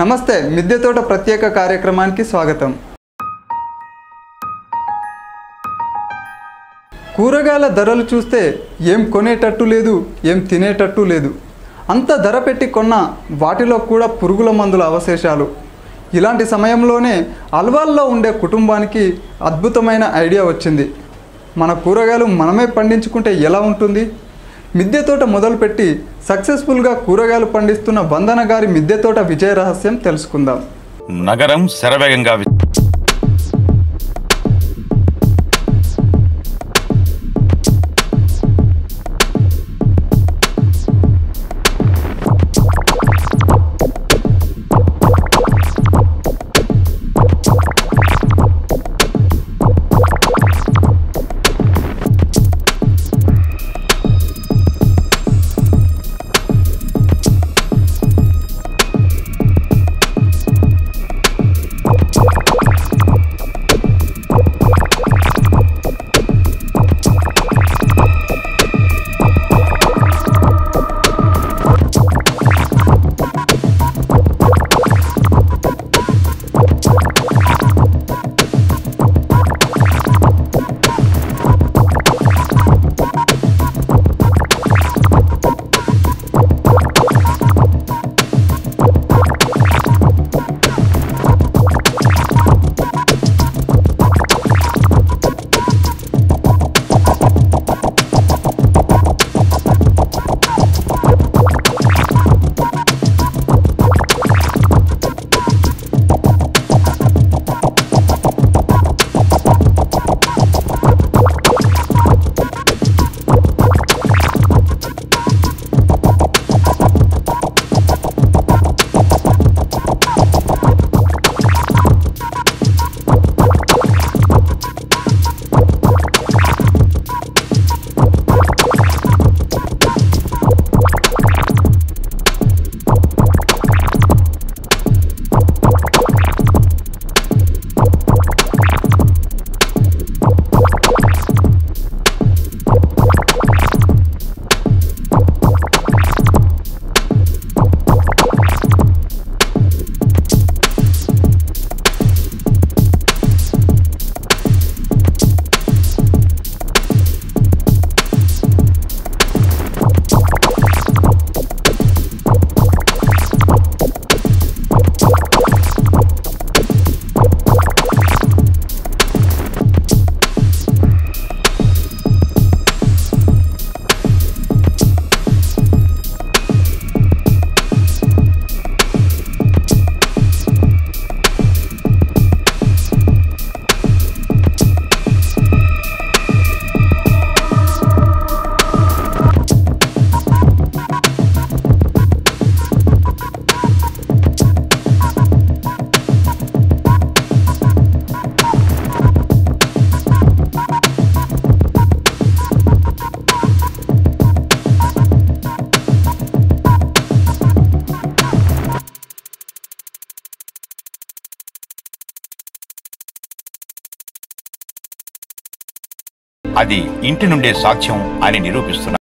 నమస్తే, మిద్దె తోట ప్రత్యేక కార్యక్రమానికి స్వాగతం. కూరగాయల ధరలు చూస్తే ఏం కొనేటట్టు లేదు, ఏం తినేటట్టు లేదు. అంత ధర పెట్టి కొన్న వాటిలో కూడా పురుగుల మందుల అవశేషాలు. ఇలాంటి సమయంలోనే అల్వాల్లో ఉండే కుటుంబానికి అద్భుతమైన ఐడియా వచ్చింది. మన కూరగాయలు మనమే పండించుకుంటే ఎలా ఉంటుంది? మిద్దె తోట మొదలుపెట్టి సక్సెస్ఫుల్గా కూరగాయలు పండిస్తున్న వందన గారి మిద్దె తోట విజయ రహస్యం తెలుసుకుందాం. నగరం శరవేగంగా అది ఇంటి నుండే సాధ్యం అని నిరూపిస్తున్నారు.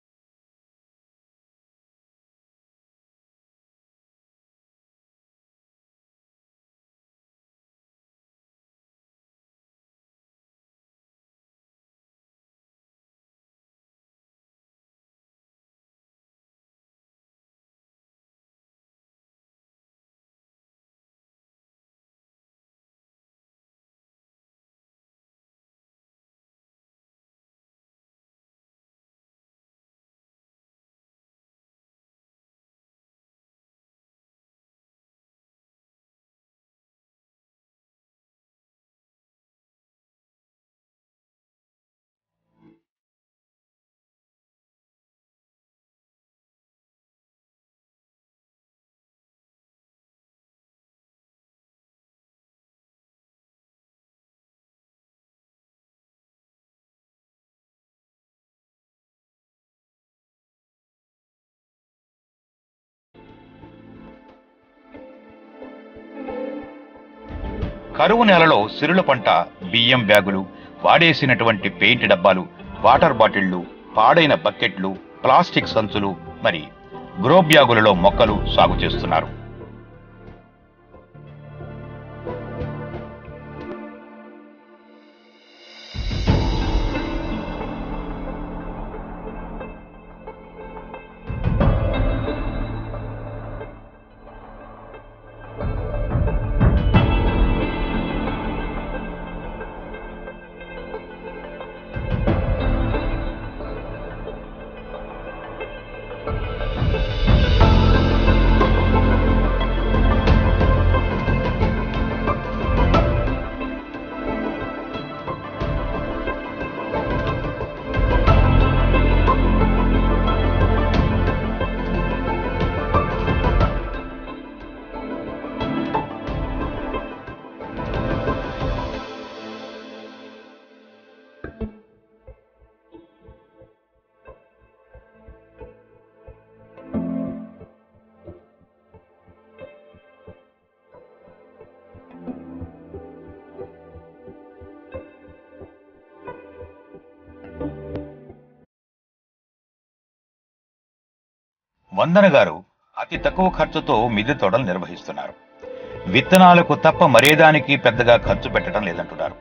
కరువు నెలలో సిరుల పంట, బియ్యం బ్యాగులు, వాడేసినటువంటి పెయింట్ డబ్బాలు, వాటర్ బాటిళ్లు, పాడైన బకెట్లు, ప్లాస్టిక్ సంచులు, మరి గ్రో బ్యాగులలో మొక్కలు సాగు చేస్తున్నారు. వందన గారు అతి తక్కువ ఖర్చుతో మిద్దె తోటలు నిర్వహిస్తున్నారు. విత్తనాలకు తప్ప మరేదానికి పెద్దగా ఖర్చు పెట్టడం లేదంటున్నారు.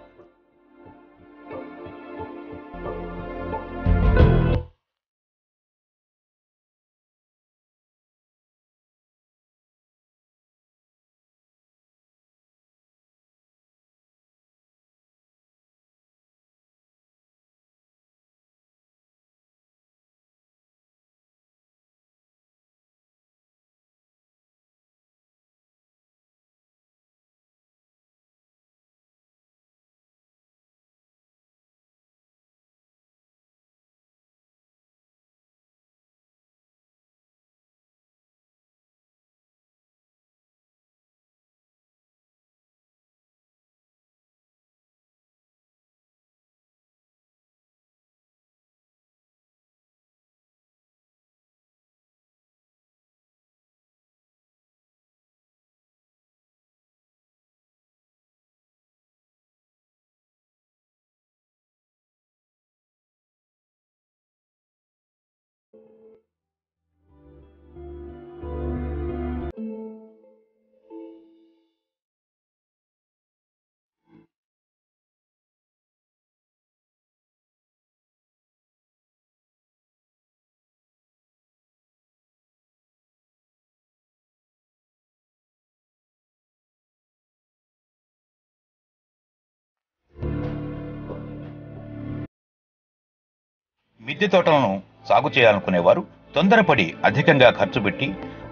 మిద్దె తోటలను సాగు చేయాలనుకునేవారు తొందరపడి అధికంగా ఖర్చు పెట్టి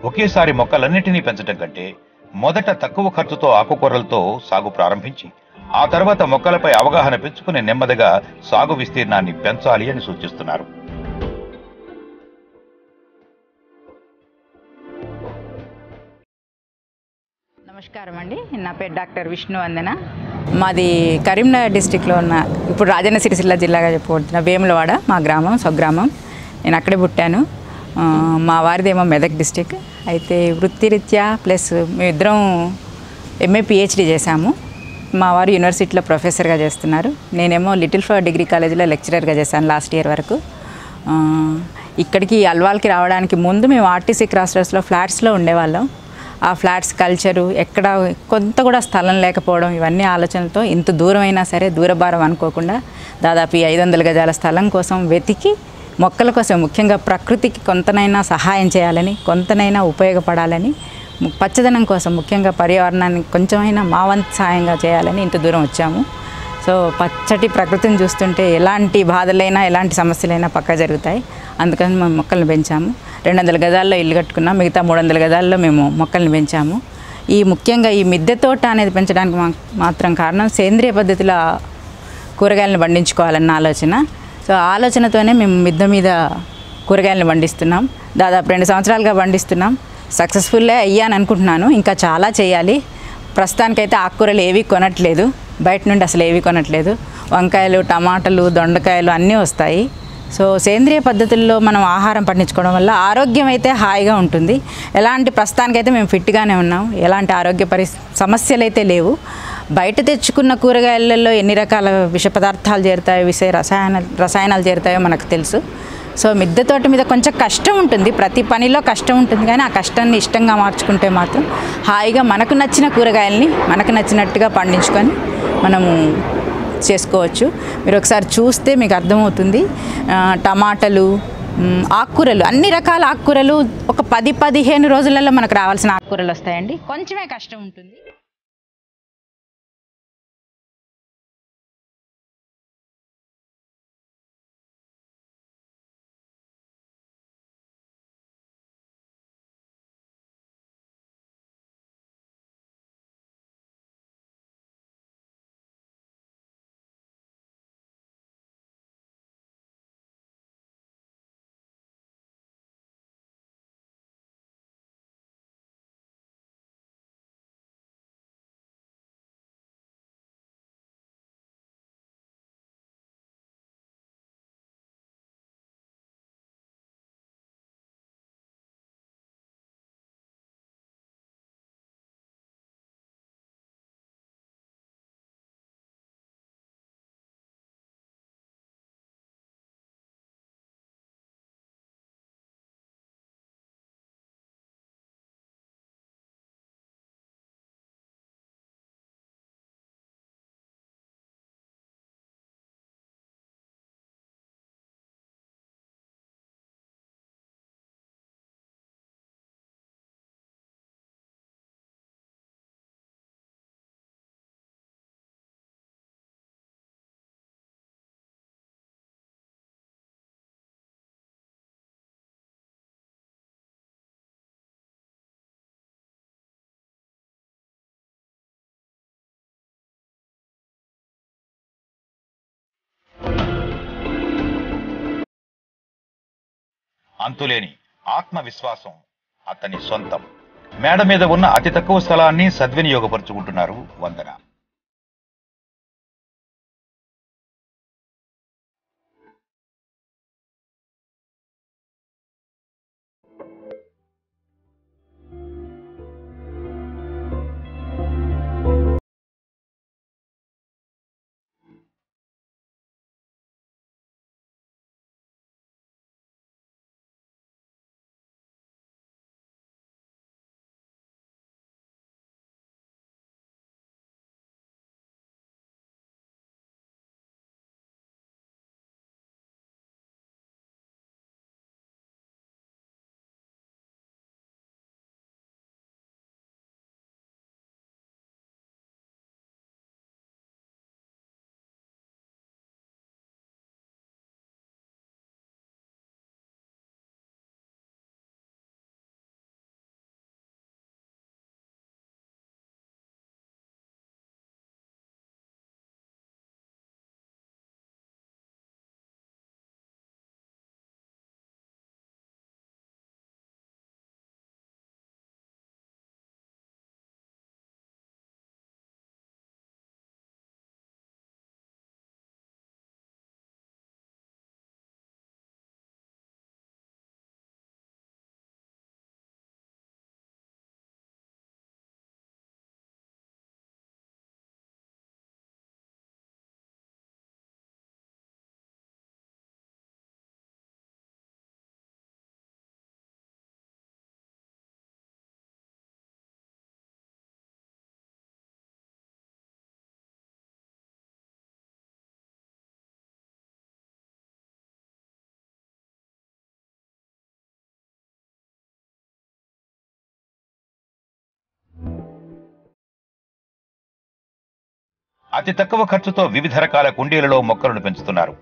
ఒకేసారి మొక్కలన్నిటినీ పెంచడం కంటే మొదట తక్కువ ఖర్చుతో ఆకుకూరలతో సాగు ప్రారంభించి ఆ తర్వాత మొక్కలపై అవగాహన పెంచుకుని నెమ్మదిగా సాగు విస్తీర్ణాన్ని పెంచాలి అని సూచిస్తున్నారు. నమస్కారం అండి, నా పేరు డాక్టర్ విష్ణువందన. మాది కరీంనగర్ డిస్టిక్లో ఉన్న, ఇప్పుడు రాజన్న సిరిసిల్ల జిల్లాగా చెప్పుకుంటున్న వేములవాడ మా గ్రామం, స్వగ్రామం. నేను అక్కడే పుట్టాను. మా వారిదేమో మెదక్ డిస్టిక్. అయితే వృత్తిరీత్యా ప్లస్ మేమిద్దరం ఎంఏ పిహెచ్డి చేశాము. మా వారు యూనివర్సిటీలో ప్రొఫెసర్గా చేస్తున్నారు. నేనేమో లిటిల్ ఫ్లవర్ డిగ్రీ కాలేజీలో లెక్చరర్గా చేశాను లాస్ట్ ఇయర్ వరకు. ఇక్కడికి అల్వాల్కి రావడానికి ముందు మేము ఆర్టీసీ క్రాస్ రోడ్స్లో ఫ్లాట్స్లో ఉండేవాళ్ళం. ఆ ఫ్లాట్స్ కల్చరు, ఎక్కడ కొంత కూడా స్థలం లేకపోవడం, ఇవన్నీ ఆలోచనలతో ఇంత దూరమైనా సరే దూరభారం అనుకోకుండా దాదాపు 500 గజాల స్థలం కోసం వెతికి మొక్కల కోసం, ముఖ్యంగా ప్రకృతికి కొంతనైనా సహాయం చేయాలని, కొంతనైనా ఉపయోగపడాలని, పచ్చదనం కోసం, ముఖ్యంగా పర్యావరణానికి కొంచెమైనా మా వంతు సహాయంగా చేయాలని ఇంత దూరం వచ్చాము. సో పచ్చటి ప్రకృతిని చూస్తుంటే ఎలాంటి బాధలైనా ఎలాంటి సమస్యలైనా పక్కా జరుగుతాయి. అందుకని మేము మొక్కలను పెంచాము. 200 గజాల్లో ఇల్లు కట్టుకున్నాం. మిగతా 300 గజాల్లో మేము మొక్కలను పెంచాము. ముఖ్యంగా ఈ మిద్దె తోట అనేది పెంచడానికి మాత్రం కారణం సేంద్రియ పద్ధతిలో కూరగాయలను పండించుకోవాలన్న ఆలోచన. సో ఆలోచనతోనే మేము మిద్దె మీద కూరగాయలను పండిస్తున్నాం. దాదాపు 2 సంవత్సరాలుగా పండిస్తున్నాం. సక్సెస్ఫుల్లే అయ్యాను అనుకుంటున్నాను. ఇంకా చాలా చేయాలి. ప్రస్తుతానికైతే ఆకుకూరలు ఏవి కొనట్లేదు, బయట నుండి అసలు ఏవి కొనట్లేదు. వంకాయలు, టమాటాలు, దొండకాయలు అన్నీ వస్తాయి. సో సేంద్రియ పద్ధతుల్లో మనం ఆహారం పండించుకోవడం వల్ల ఆరోగ్యం అయితే హాయిగా ఉంటుంది. ప్రస్తుతానికైతే మేము ఫిట్గానే ఉన్నాం. ఎలాంటి ఆరోగ్య సమస్యలు అయితే లేవు. బయట తెచ్చుకున్న కూరగాయలలో ఎన్ని రకాల విష పదార్థాలు చేరుతాయో, రసాయనాలు చేరుతాయో మనకు తెలుసు. సో మిద్దె తోట మీద కొంచెం కష్టం ఉంటుంది, ప్రతి పనిలో కష్టం ఉంటుంది. కానీ ఆ కష్టాన్ని ఇష్టంగా మార్చుకుంటే మాత్రం హాయిగా మనకు నచ్చిన కూరగాయల్ని మనకు నచ్చినట్టుగా పండించుకొని మనము చేసుకోవచ్చు. మీరు ఒకసారి చూస్తే మీకు అర్థమవుతుంది. టమాటాలు, ఆకుకూరలు, అన్ని రకాల ఆకుకూరలు ఒక 10-15 రోజులలో మనకు రావాల్సిన ఆకుకూరలు వస్తాయండి. కొంచెమే కష్టం ఉంటుంది. అంతులేని ఆత్మవిశ్వాసం అతని సొంతం. మేడ మీద ఉన్న అతి తక్కువ స్థలాన్ని సద్వినియోగపరుచుకుంటున్నారు వందన. అతి తక్కువ ఖర్చుతో వివిధ రకాల కుండీలలో మొక్కలను పెంచుతున్నారు.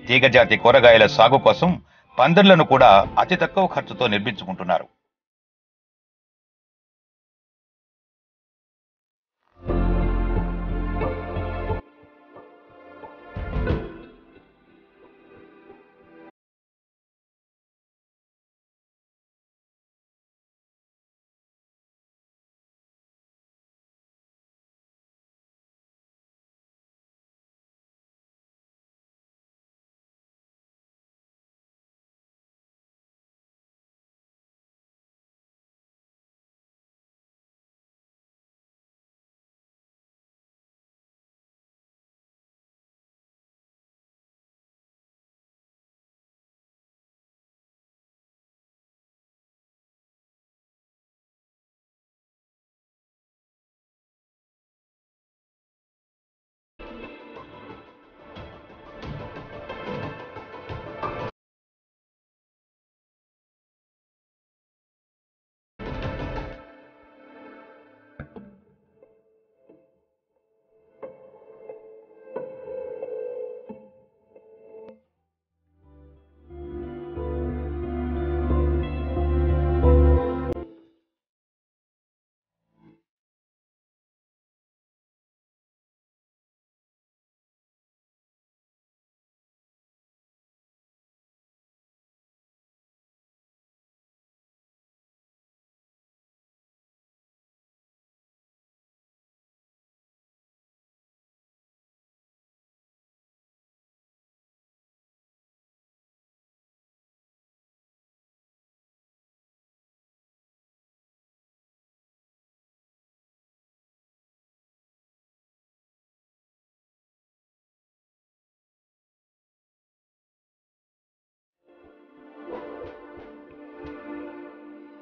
తీగజాతి కూరగాయల సాగు కోసం పందిర్లను కూడా అతి తక్కువ ఖర్చుతో నిర్మించుకుంటున్నారు.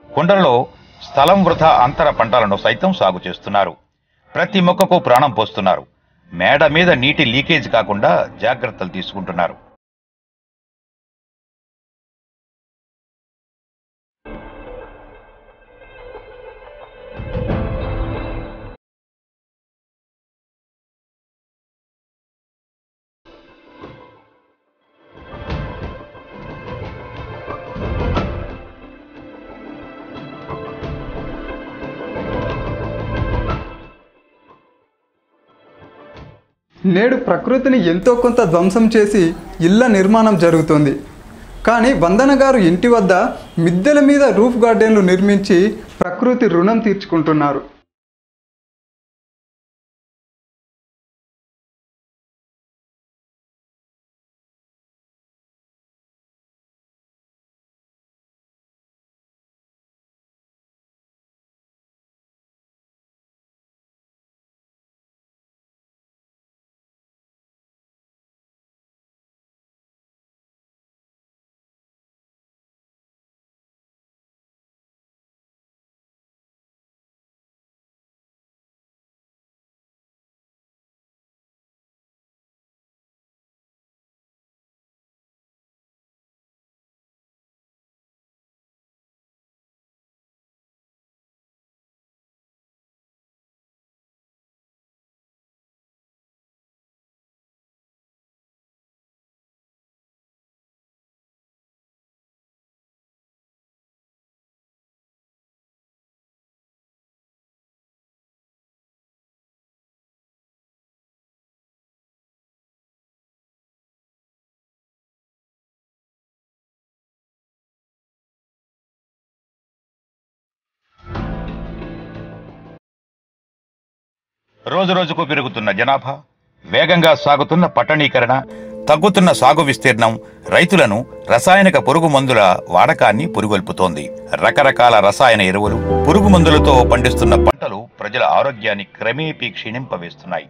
కుండలలో స్థలం వృధా అంతర పంటలను సైతం సాగు చేస్తున్నారు. ప్రతి మొక్కకు ప్రాణం పోస్తున్నారు. మేడ మీద నీటి లీకేజ్ కాకుండా జాగ్రత్తలు తీసుకుంటున్నారు. నేడు ప్రకృతిని ఎంతో కొంత ధ్వంసం చేసి ఇళ్ల నిర్మాణం జరుగుతోంది. కానీ వందన గారు ఇంటి వద్ద మిద్దెల మీద రూఫ్ గార్డెన్లు నిర్మించి ప్రకృతి రుణం తీర్చుకుంటున్నారు. రోజు రోజుకు పెరుగుతున్న జనాభా, వేగంగా సాగుతున్న పట్టణీకరణ, తగ్గుతున్న సాగు విస్తీర్ణం రైతులను రసాయనిక పురుగు మందుల వాడకాన్ని పురిగొల్పుతోంది. రకరకాల రసాయన ఎరువులు, పురుగు మందులతో పండిస్తున్న పంటలు ప్రజల ఆరోగ్యాన్ని క్రమేపీ క్షీణింపవేస్తున్నాయి.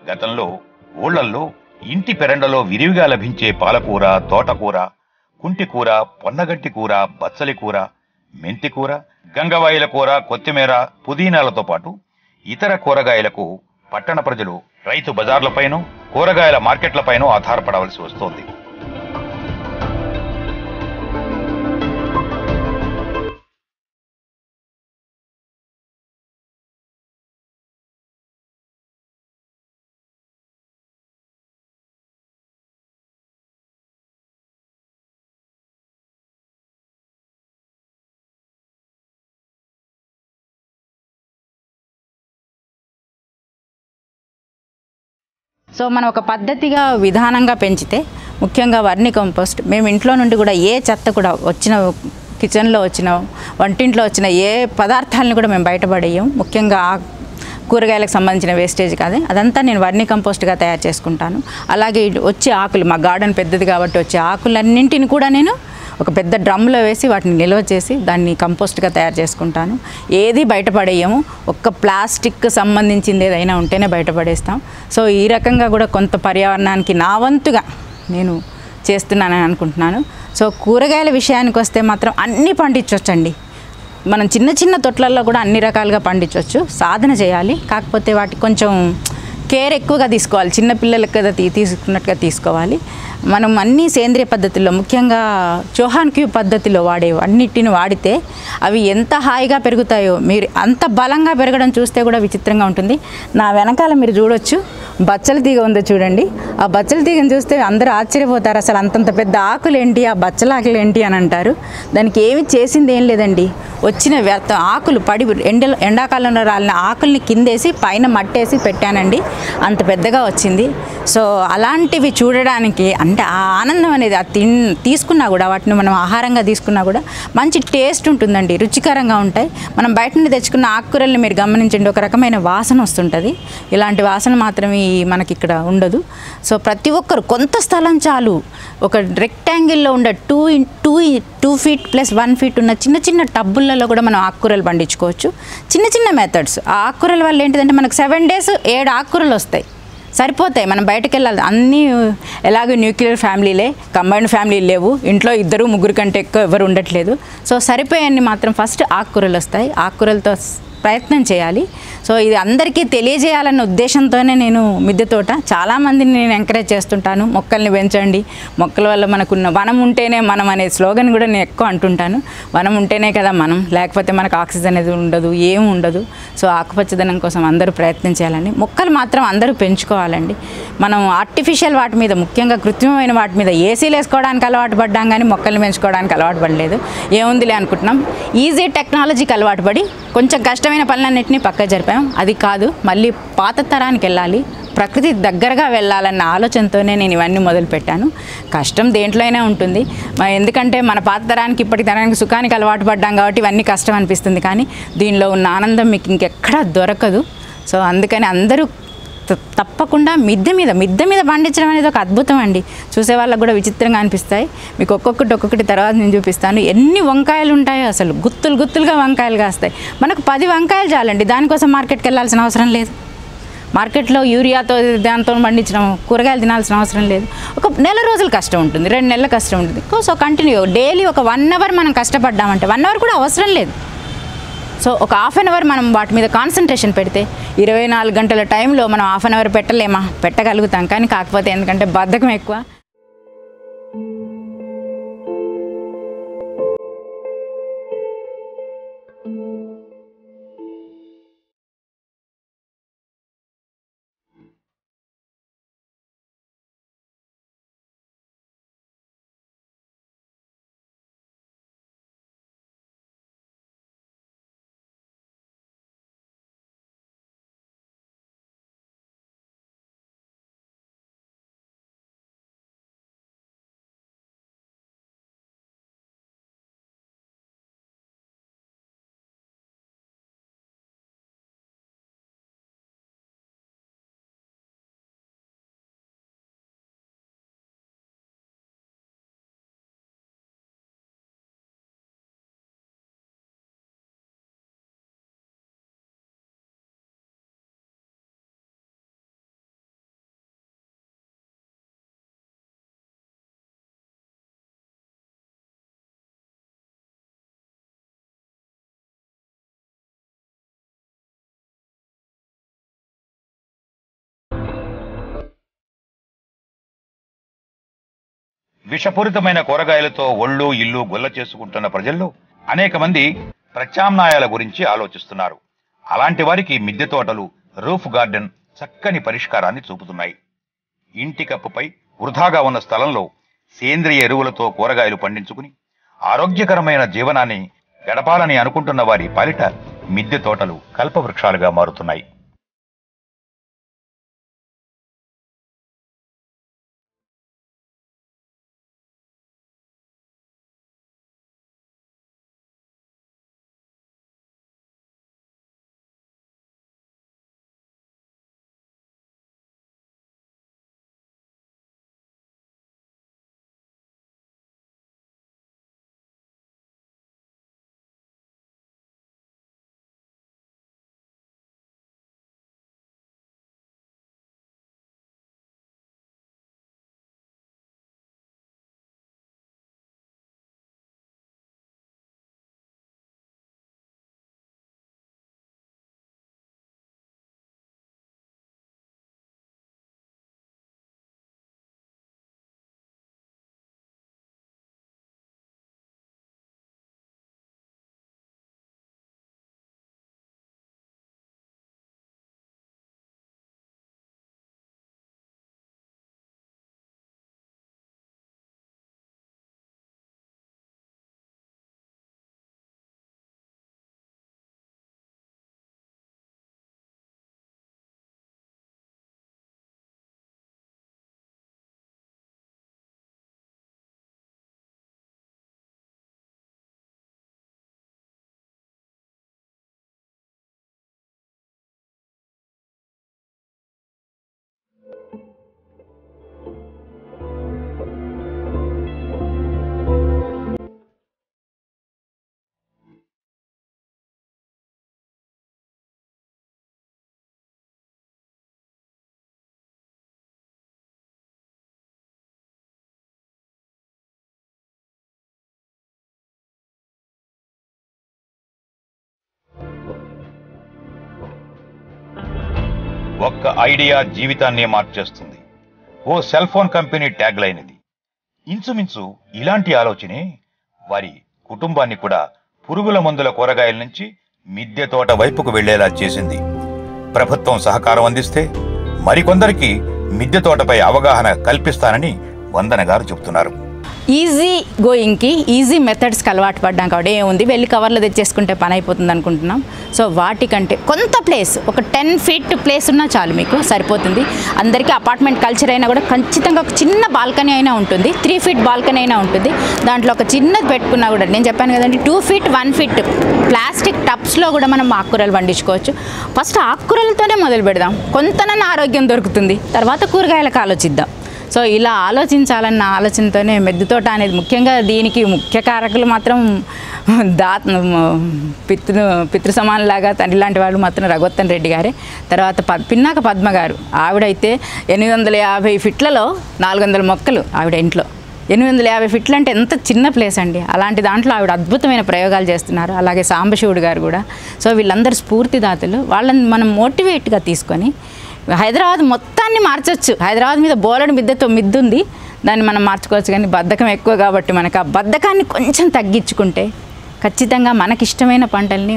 గతంలో ఊళ్లల్లో ఇంటి పెరండలో విరివిగా లభించే పాలకూర, తోటకూర, కుంటికూర, పొన్నగంటి కూర, బచ్చలి కూర, మెంతికూర, గంగవాయిల కూర, కొత్తిమీర, పుదీనాలతో పాటు ఇతర కూరగాయలకు పట్టణ ప్రజలు రైతు బజార్లపైనూ కూరగాయల మార్కెట్లపైనూ ఆధారపడవలసి వస్తోంది. సో మనం ఒక పద్ధతిగా విధానంగా పెంచితే, ముఖ్యంగా వర్మి కంపోస్ట్, మేము ఇంట్లో నుండి కూడా ఏ చెత్త కూడా వచ్చిన కిచెన్లో వచ్చిన వంటింట్లో వచ్చిన ఏ పదార్థాలను కూడా మేము బయటపడేయం. ముఖ్యంగా కూరగాయలకు సంబంధించిన వేస్టేజ్ కాదు, అదంతా నేను వర్మి కంపోస్ట్గా తయారు చేసుకుంటాను. అలాగే వచ్చే ఆకులు, మా గార్డెన్ పెద్దది కాబట్టి వచ్చే ఆకులన్నింటిని కూడా నేను ఒక పెద్ద డ్రమ్లో వేసి వాటిని నిల్వ చేసి దాన్ని కంపోస్ట్గా తయారు చేసుకుంటాను. ఏది బయటపడేయము, ఒక్క ప్లాస్టిక్ సంబంధించింది ఏదైనా ఉంటేనే బయటపడేస్తాం. సో ఈ రకంగా కూడా కొంత పర్యావరణానికి నా వంతుగా నేను చేస్తున్నానని అనుకుంటున్నాను. సో కూరగాయల విషయానికి వస్తే మాత్రం అన్నీ పండించవచ్చండి. మనం చిన్న చిన్న తొట్లల్లో కూడా అన్ని రకాలుగా పండించవచ్చు. సాధన చేయాలి, కాకపోతే వాటికి కొంచెం కేర్ ఎక్కువగా తీసుకోవాలి. చిన్న పిల్లలకు కదా తీసుకున్నట్టుగా తీసుకోవాలి. మనం అన్ని సేంద్రియ పద్ధతుల్లో, ముఖ్యంగా చౌహాన్ క్యూబ్ పద్ధతిలో అన్నిటిని వాడితే అవి ఎంత హాయిగా పెరుగుతాయో, మీరు అంత బలంగా పెరగడం చూస్తే కూడా విచిత్రంగా ఉంటుంది. నా వెనకాల మీరు చూడొచ్చు, బచ్చల తీగ ఉందో చూడండి. ఆ బచ్చల తీగను చూస్తే అందరూ ఆశ్చర్యపోతారు, అసలు అంతంత పెద్ద ఆకులు ఏంటి, ఆ బచ్చల ఆకులు ఏంటి అని అంటారు. దానికి ఏమి చేసింది ఏం లేదండి, వచ్చిన వ్యర్థం ఆకులు పడి ఎండాకాలంలో రాలిన ఆకుల్ని కిందేసి పైన మట్టేసి పెట్టానండి, అంత పెద్దగా వచ్చింది. సో అలాంటివి చూడడానికి అంటే ఆ ఆనందం అనేది తీసుకున్నా కూడా, వాటిని మనం ఆహారంగా తీసుకున్నా కూడా మంచి టేస్ట్ ఉంటుందండి, రుచికరంగా ఉంటాయి. మనం బయట నుండి తెచ్చుకున్న ఆకుకూరల్ని మీరు గమనించండి, ఒక రకమైన వాసన వస్తుంటుంది. ఇలాంటి వాసన మాత్రమే మనకి ఇక్కడ ఉండదు. సో ప్రతి ఒక్కరు కొంత స్థలం చాలు, ఒక రెక్టాంగిల్లో ఉండే 2 ఫీట్ ప్లస్ 1 ఫీట్ ఉన్న చిన్న చిన్న టబ్బులలో కూడా మనం ఆకుకూరలు పండించుకోవచ్చు. చిన్న చిన్న మెథడ్స్. ఆ ఆకుకూరల వల్ల ఏంటిదంటే మనకు 7 days 7 ఆకుకూరలు వస్తాయి, సరిపోతాయి. మనం బయటకు వెళ్ళాలి. అన్నీ ఎలాగో న్యూక్లియర్ ఫ్యామిలీలే, కంబైన్డ్ ఫ్యామిలీలు లేవు, ఇంట్లో 2-3 కంటే ఎక్కువ ఎవరు ఉండట్లేదు. సో సరిపోయాన్ని మాత్రం ఫస్ట్ ఆకుకూరలు వస్తాయి. ఆకుకూరలతో ప్రయత్నం చేయాలి. సో ఇది అందరికీ తెలియజేయాలన్న ఉద్దేశంతోనే నేను మిద్దె తోట చాలామందిని నేను ఎంకరేజ్ చేస్తుంటాను, మొక్కల్ని పెంచండి, మొక్కల వల్ల మనకున్న వనం ఉంటేనే మనం అనే స్లోగన్ కూడా నేను ఎక్కువ అంటుంటాను. వనం ఉంటేనే కదా మనం, లేకపోతే మనకు ఆక్సిజన్ అనేది ఉండదు, ఏమి ఉండదు. సో ఆకుపచ్చదనం కోసం అందరూ ప్రయత్నం చేయాలండి. మొక్కలు మాత్రం అందరూ పెంచుకోవాలండి. మనం ఆర్టిఫిషియల్ వాటి మీద, ముఖ్యంగా కృత్రిమమైన వాటి మీద ఏసీలు వేసుకోవడానికి అలవాటు పడ్డాం, కానీ మొక్కలు పెంచుకోవడానికి అలవాటు పడలేదు. ఏముందిలే అనుకుంటున్నాం. ఈజీ టెక్నాలజీకి అలవాటు పడి కొంచెం కష్టమైన పనులన్నింటినీ పక్క జరిపాం. అది కాదు, మళ్ళీ పాత తరానికి వెళ్ళాలి, ప్రకృతి దగ్గరగా వెళ్ళాలన్న ఆలోచనతోనే నేను ఇవన్నీ మొదలుపెట్టాను. కష్టం దేంట్లో అయినా ఉంటుంది, ఎందుకంటే మన పాత తరానికి ఇప్పటి తరానికి సుఖానికి అలవాటు పడ్డాం కాబట్టి ఇవన్నీ కష్టం అనిపిస్తుంది, కానీ దీనిలో ఉన్న ఆనందం మీకు ఇంకెక్కడా దొరకదు. సో అందుకని అందరూ తప్పకుండా మిద్దె మీద పండించడం అనేది ఒక అద్భుతం అండి. చూసే వాళ్ళకు కూడా విచిత్రంగా అనిపిస్తాయి. మీకు ఒక్కొక్కటి తర్వాత నేను చూపిస్తాను. ఎన్ని వంకాయలు ఉంటాయో, అసలు గుత్తులుగా వంకాయలు కాస్తాయి. మనకు 10 వంకాయలు చాలండి, దానికోసం మార్కెట్కి వెళ్ళాల్సిన అవసరం లేదు. మార్కెట్లో యూరియాతో దాంతో పండించడం కూరగాయలు తినాల్సిన అవసరం లేదు. ఒక నెల రోజులు కష్టం ఉంటుంది, 2 నెలల కష్టం ఉంటుంది. సో కంటిన్యూ డైలీ ఒక 1 hour మనం కష్టపడ్డామంటే 1 hour కూడా అవసరం లేదు. సో ఒక ½ an hour మనం వాటి మీద కాన్సన్ట్రేషన్ పెడితే 24 గంటల టైంలో మనం ½ an hour పెట్టలేమా? పెట్టగలుగుతాం, కానీ కాకపోతే ఎందుకంటే బద్ధకం ఎక్కువ. విషపూరితమైన కూరగాయలతో ఒళ్ళు ఇల్లు గొల్ల చేసుకుంటున్న ప్రజల్లో అనేక మంది ప్రత్యామ్నాయాల గురించి ఆలోచిస్తున్నారు. అలాంటి వారికి మిద్దె తోటలు, రూఫ్ గార్డెన్ చక్కని పరిష్కారాన్ని చూపుతున్నాయి. ఇంటి కప్పుపై వృధాగా ఉన్న స్థలంలో సేంద్రియ ఎరువులతో కూరగాయలు పండించుకుని ఆరోగ్యకరమైన జీవనాన్ని గడపాలని అనుకుంటున్న వారి పాలిట మిద్దె తోటలు కల్పవృక్షాలుగా మారుతున్నాయి. ఒక్క ఐడియా జీవితాన్నే మార్చేస్తుంది. ఓ cell phone company tag line ఇది. ఇంచుమించు ఇలాంటి ఆలోచనే వారి కుటుంబాన్ని కూడా పురుగుల మందుల కూరగాయల నుంచి మిద్దె తోట వైపుకు వెళ్లేలా చేసింది. ప్రభుత్వం సహకారం అందిస్తే మరికొందరికి మిద్దె తోటపై అవగాహన కల్పిస్తానని వందన గారు చెబుతున్నారు. ఈజీ గోయింగ్కి ఈజీ మెథడ్స్కి అలవాటు పడ్డాం కాబట్టి ఏముంది వెళ్ళి కవర్లో తెచ్చేసుకుంటే పని అయిపోతుంది అనుకుంటున్నాం. సో వాటికంటే కొంత ప్లేస్, ఒక 10 feet ప్లేస్ ఉన్నా చాలు, మీకు సరిపోతుంది. అందరికీ అపార్ట్మెంట్ కల్చర్ అయినా కూడా ఖచ్చితంగా ఒక చిన్న బాల్కనీ అయినా ఉంటుంది, 3 feet బాల్కనీ అయినా ఉంటుంది. దాంట్లో ఒక చిన్నది పెట్టుకున్నా కూడా, నేను చెప్పాను కదండి 2 feet 1 feet ప్లాస్టిక్ టబ్స్లో కూడా మనం ఆకుకూరలు పండించుకోవచ్చు. ఫస్ట్ ఆకుకూరలతోనే మొదలు పెడదాం, కొంతనన్నా ఆరోగ్యం దొరుకుతుంది, తర్వాత కూరగాయలకు ఆలోచిద్దాం. సో ఇలా ఆలోచించాలన్న ఆలోచనతోనే మిద్దె తోట అనేది, ముఖ్యంగా దీనికి ముఖ్య కారకులు మాత్రం పితృ సమానలాగా తండ్రి లాంటి వాళ్ళు మాత్రం రఘువత్తన్ రెడ్డి గారే. తర్వాత పిన్నాక పద్మ గారు, ఆవిడైతే 850 feetలలో 400 మొక్కలు ఆవిడ ఇంట్లో. 850 feet అంటే ఎంత చిన్న ప్లేస్ అండి. అలాంటి దాంట్లో ఆవిడ అద్భుతమైన ప్రయోగాలు చేస్తున్నారు. అలాగే సాంబశివుడు గారు కూడా. సో వీళ్ళందరూ స్ఫూర్తిదాతలు. వాళ్ళని మనం మోటివేట్గా తీసుకొని హైదరాబాద్ మొత్తాన్ని మార్చొచ్చు. హైదరాబాద్ మీద బోలెడు మిద్దె ఉంది, దాన్ని మనం మార్చుకోవచ్చు. కానీ బద్ధకం ఎక్కువ కాబట్టి మనకు ఆ బద్ధకాన్ని కొంచెం తగ్గించుకుంటే ఖచ్చితంగా మనకిష్టమైన పంటల్ని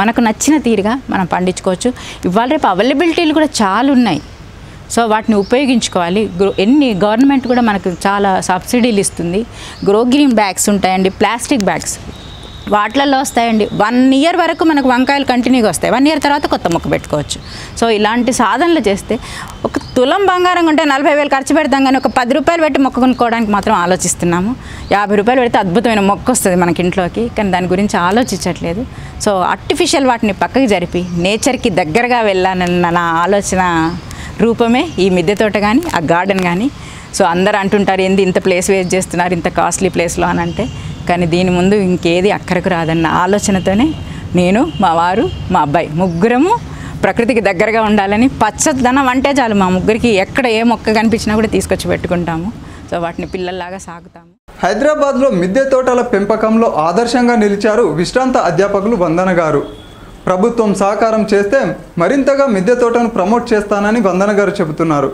మనకు నచ్చిన తీరుగా మనం పండించుకోవచ్చు. ఇవాళ రేపు అవైలబిలిటీలు కూడా చాలా ఉన్నాయి. సో వాటిని ఉపయోగించుకోవాలి. గవర్నమెంట్ కూడా మనకు చాలా సబ్సిడీలు ఇస్తుంది. గ్రో గ్రీన్ బ్యాగ్స్ ఉంటాయండి, ప్లాస్టిక్ బ్యాగ్స్ వాటిలలో వస్తాయండి. 1 year వరకు మనకు వంకాయలు కంటిన్యూగా వస్తాయి. 1 year తర్వాత కొత్త మొక్క పెట్టుకోవచ్చు. సో ఇలాంటి సాధనలు చేస్తే ఒక తులం బంగారం ఉంటే 40,000 ఖర్చు పెడతాం, కానీ ఒక 10 రూపాయలు పెట్టి మొక్క కొనుక్కోవడానికి మాత్రం ఆలోచిస్తున్నాము. 50 రూపాయలు పెడితే అద్భుతమైన మొక్క వస్తుంది మనకి ఇంట్లోకి, కానీ దాని గురించి ఆలోచించట్లేదు. సో ఆర్టిఫిషియల్ వాటిని పక్కకి జరిపి నేచర్కి దగ్గరగా వెళ్ళాలన్న నా ఆలోచన రూపమే ఈ మిద్దె తోట కానీ ఆ గార్డెన్ కానీ. సో అందరూ అంటుంటారు ఏంది ఇంత ప్లేస్ వేస్ట్ చేస్తున్నారు ఇంత కాస్ట్లీ ప్లేస్లో అని అంటే, కానీ దీని ముందు ఇంకేది అక్కరకు రాదన్న ఆలోచనతోనే నేను, మా వారు, మా అబ్బాయి ముగ్గురము ప్రకృతికి దగ్గరగా ఉండాలని, పచ్చదనం అంటే చాలు మా ముగ్గురికి ఎక్కడ ఏ మొక్క కనిపించినా కూడా తీసుకొచ్చి పెట్టుకుంటాము. సో వాటిని పిల్లల్లాగా సాగుతాము. హైదరాబాద్లో మిద్దె తోటల పెంపకంలో ఆదర్శంగా నిలిచారు విశ్రాంత అధ్యాపకులు వందన గారు. ప్రభుత్వం సహకారం చేస్తే మరింతగా మిద్దె తోటను ప్రమోట్ చేస్తానని వందన గారు చెబుతున్నారు.